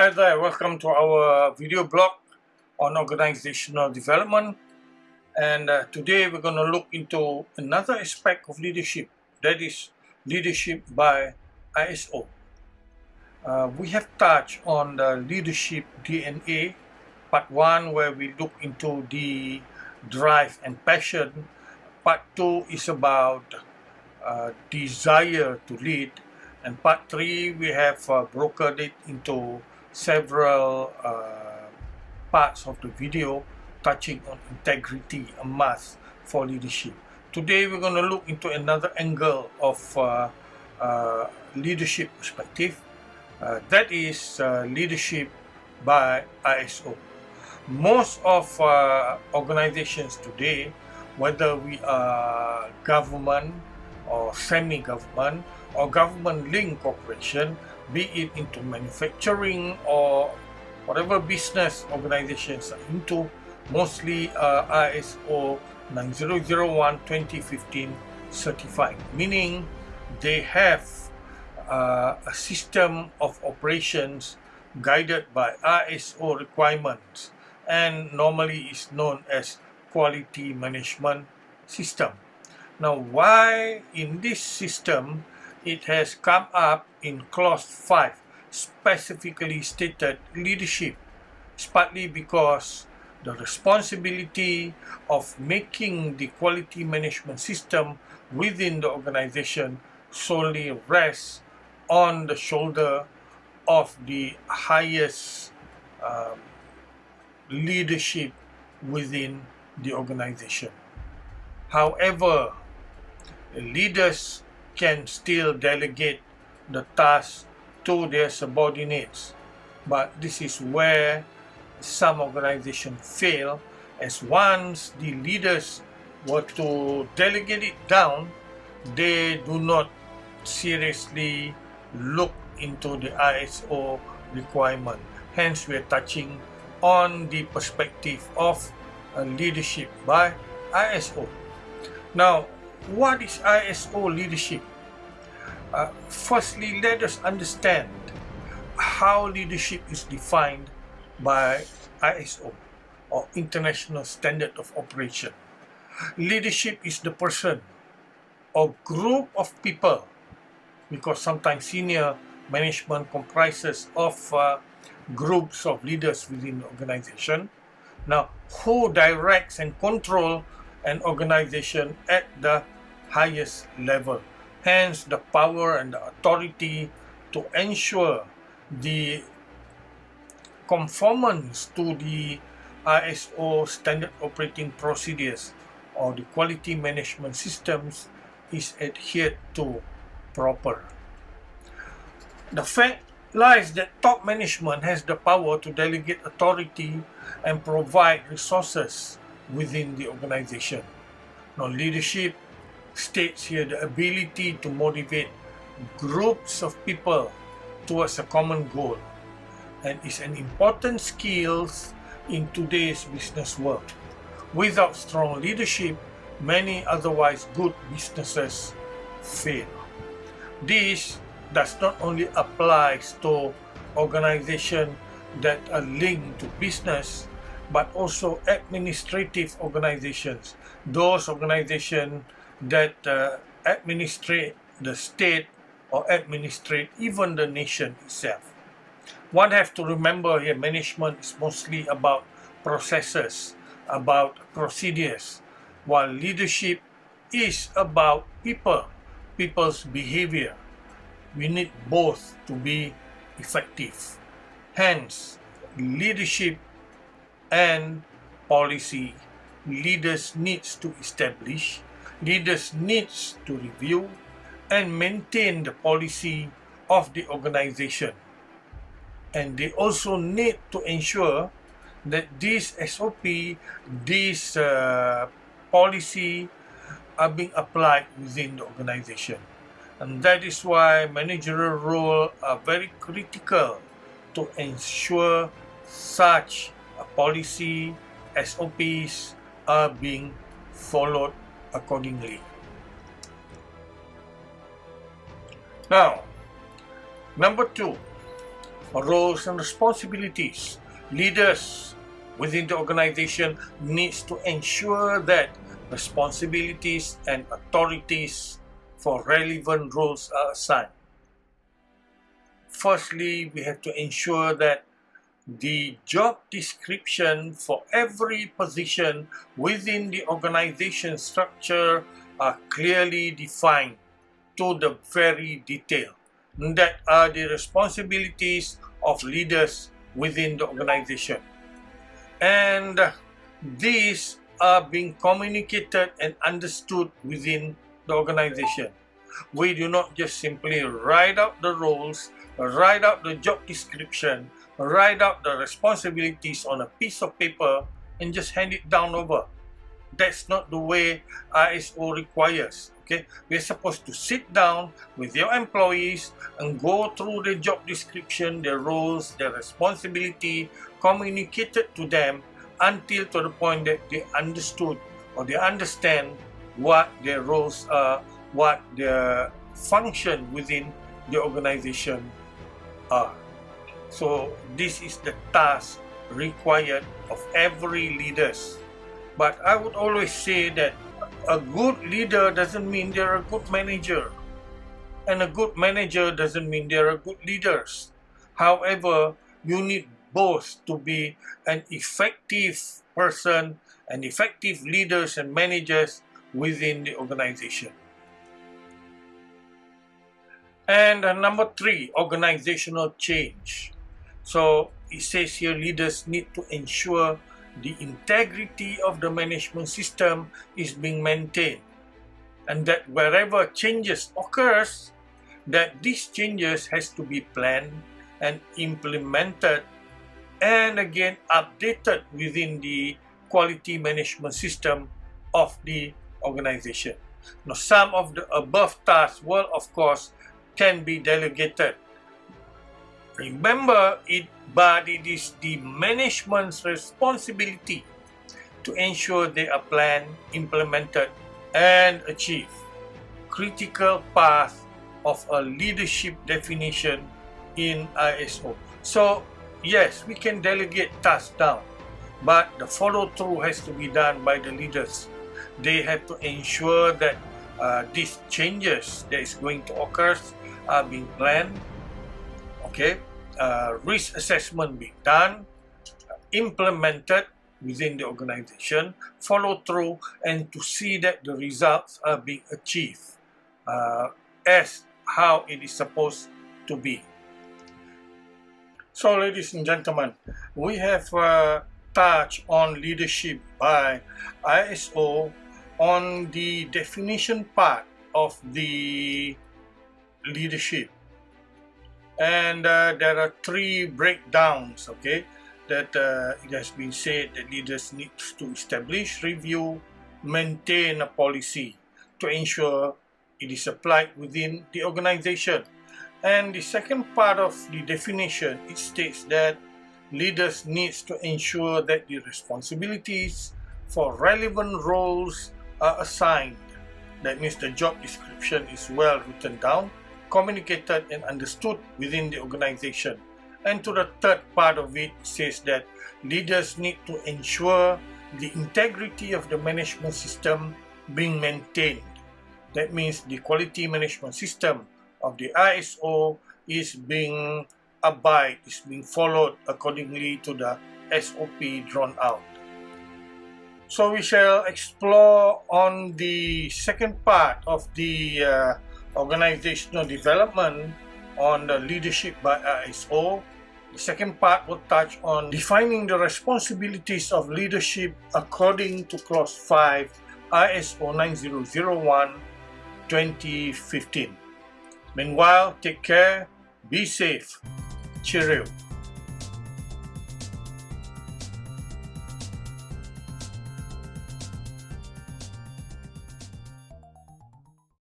Hi there, welcome to our video blog on organizational development. And today we're going to look into another aspect of leadership, that is leadership by ISO. We have touched on the leadership DNA, part 1, where we look into the drive and passion. Part 2 is about desire to lead. And part 3, we have broken it into several parts of the video touching on integrity, a must for leadership. Today we're going to look into another angle of leadership perspective, that is leadership by ISO. Most of organizations today, whether we are government or semi-government or government-linked corporation, be it into manufacturing or whatever business organizations are into, mostly ISO 9001:2015 certified, meaning they have a system of operations guided by ISO requirements and normally is known as quality management system. Now, why in this system it has come up in clause 5 specifically stated leadership? It's partly because the responsibility of making the quality management system within the organization solely rests on the shoulder of the highest leadership within the organization. However, leaders can still delegate the task to their subordinates, but this is where some organizations fail, as once the leaders were to delegate it down, they do not seriously look into the ISO requirement. Hence, we are touching on the perspective of leadership by ISO. Now, what is ISO leadership? Firstly, let us understand how leadership is defined by ISO, or International Standard of Operation. Leadership is the person or group of people, because sometimes senior management comprises of groups of leaders within the organization. Now, who directs and control an organization at the highest level? Hence, the power and the authority to ensure the conformance to the ISO standard operating procedures or the quality management systems is adhered to proper. The fact lies that top management has the power to delegate authority and provide resources within the organization. Now, leadership states here the ability to motivate groups of people towards a common goal, and is an important skill in today's business world. Without strong leadership, many otherwise good businesses fail. This does not only apply to organizations that are linked to business, but also administrative organizations, those organizations that administrate the state or administrate even the nation itself. One has to remember here, management is mostly about processes, about procedures, while leadership is about people, people's behavior. We need both to be effective. Hence, leadership and policy. Leaders needs to establish, leaders needs to review and maintain the policy of the organization. And they also need to ensure that this SOP, this policy are being applied within the organization. And that is why managerial roles are very critical to ensure such a policy, SOPs are being followed accordingly. Now, number 2, roles and responsibilities. Leaders within the organization needs to ensure that responsibilities and authorities for relevant roles are assigned. Firstly, we have to ensure that the job description for every position within the organization structure are clearly defined to the very detail. That are the responsibilities of leaders within the organization. And these are being communicated and understood within the organization. We do not just simply write out the roles, write out the job description, write out the responsibilities on a piece of paper and just hand it down over. That's not the way ISO requires. Okay, we're supposed to sit down with your employees and go through the job description, their roles, their responsibility, communicated to them until to the point that they understood or they understand what their roles are, what their function within the organization are. So this is the task required of every leaders. But I would always say that a good leader doesn't mean they're a good manager. And a good manager doesn't mean they're good leaders. However, you need both to be an effective person and effective leaders and managers within the organization. And number 3, organizational change. So it says here leaders need to ensure the integrity of the management system is being maintained, and that wherever changes occurs, that these changes has to be planned and implemented and again updated within the quality management system of the organization. Now, some of the above tasks will of course can be delegated. Remember it, but it is the management's responsibility to ensure they are planned, implemented, and achieved. Critical path of a leadership definition in ISO. So, yes, we can delegate tasks down, but the follow-through has to be done by the leaders. They have to ensure that these changes that is going to occur are being planned, okay, risk assessment being done, implemented within the organization, follow through, and to see that the results are being achieved as how it is supposed to be. So, ladies and gentlemen, we have touched on leadership by ISO on the definition part of the leadership. And there are 3 breakdowns, okay, that it has been said that leaders need to establish, review, maintain a policy to ensure it is applied within the organization. And the second part of the definition, it states that leaders need to ensure that the responsibilities for relevant roles are assigned. That means the job description is well written down, communicated and understood within the organization. And to the third part of it says that leaders need to ensure the integrity of the management system being maintained. That means the quality management system of the ISO is being followed accordingly to the SOP drawn out. So we shall explore on the second part of the organizational development on the leadership by ISO. The second part will touch on defining the responsibilities of leadership according to Clause 5 ISO 9001-2015. Meanwhile, take care, be safe, cheerio.